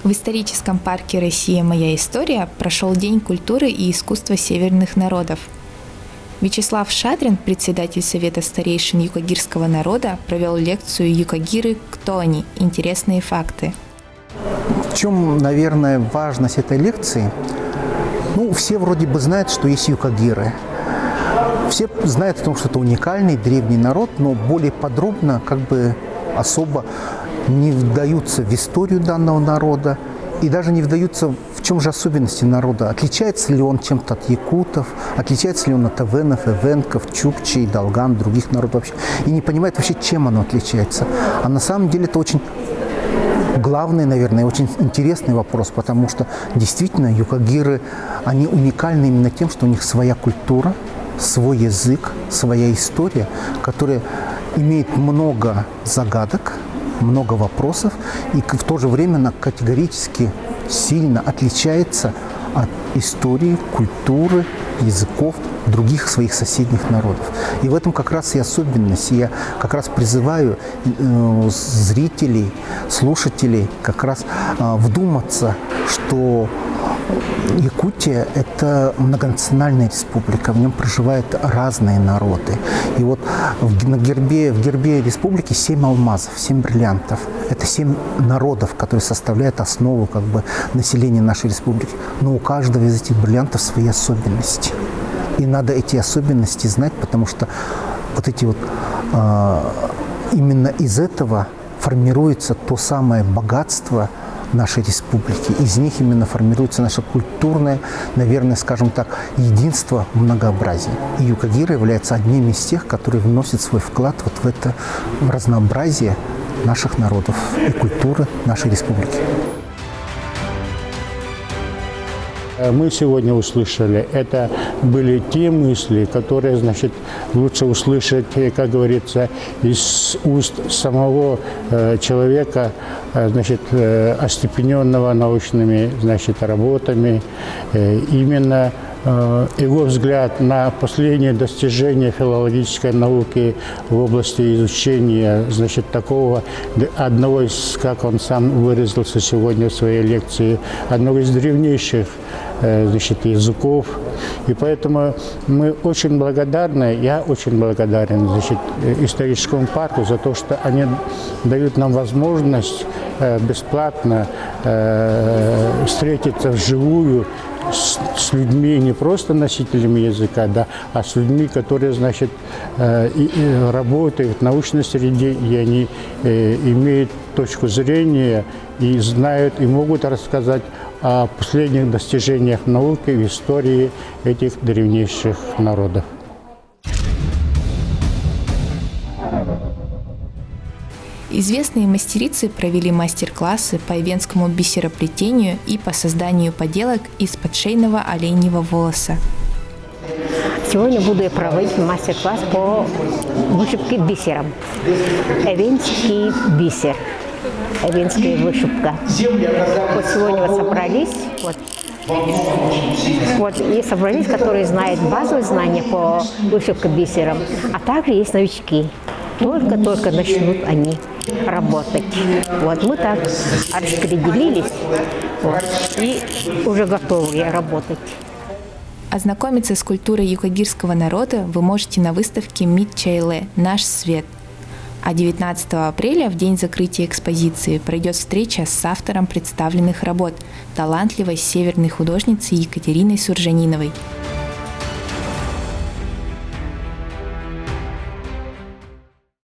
В историческом парке «Россия. Моя история» прошел День культуры и искусства северных народов. Вячеслав Шадрин, председатель Совета старейшин юкагирского народа, провел лекцию «Юкагиры. Кто они? Интересные факты». В чем, наверное, важность этой лекции? Все вроде бы знают, что есть юкагиры. Все знают о том, что это уникальный древний народ, но более подробно, особо не вдаются в историю данного народа и даже не вдаются, в чем же особенности народа. Отличается ли он чем-то от якутов, отличается ли он от эвенов, эвенков, чукчей, долган, других народов вообще. И не понимает вообще, чем оно отличается. А на самом деле это очень главный, наверное, очень интересный вопрос, потому что действительно юкагиры, они уникальны именно тем, что у них своя культура, свой язык, своя история, которая имеет много загадок, много вопросов и в то же время она категорически сильно отличается от истории, культуры, языков других своих соседних народов. И в этом как раз и особенность. И я как раз призываю зрителей, слушателей как раз вдуматься, что Якутия – это многонациональная республика, в нем проживают разные народы. И вот в гербе республики 7 алмазов, 7 бриллиантов. Это 7 народов, которые составляют основу населения нашей республики. Но у каждого из этих бриллиантов свои особенности. И надо эти особенности знать, потому что именно из этого формируется то самое богатство нашей республики. Из них именно формируется наше культурное, наверное, скажем так, единство в многообразии. И юкагиры являются одним из тех, которые вносят свой вклад в это разнообразие наших народов и культуры нашей республики. Мы сегодня услышали, это были те мысли, которые, лучше услышать, как говорится, из уст самого человека, остепененного научными, работами, именно его взгляд на последние достижения филологической науки в области изучения, такого одного из, как он сам выразился сегодня в своей лекции, одного из древнейших языков. И поэтому мы очень благодарны, я очень благодарен историческому парку за то, что они дают нам возможность бесплатно встретиться вживую с людьми, не просто носителями языка, а с людьми, которые, работают в научной среде, и они имеют точку зрения и знают, и могут рассказать о последних достижениях науки в истории этих древнейших народов. Известные мастерицы провели мастер-классы по эвенскому бисероплетению и по созданию поделок из подшейного оленьего волоса. Сегодня буду я проводить мастер-класс по вышивке бисером. Эвенский бисер, эвенская вышивка. Сегодня собрались, и собрались, которые знают базовые знания по вышивке бисером, а также есть новички. Только начнут они работать. Мы так распределились и уже готовы работать. Ознакомиться с культурой юкагирского народа вы можете на выставке Мит-Чайле «Наш свет». А 19 апреля, в день закрытия экспозиции, пройдет встреча с автором представленных работ, талантливой северной художницей Екатериной Суржаниновой.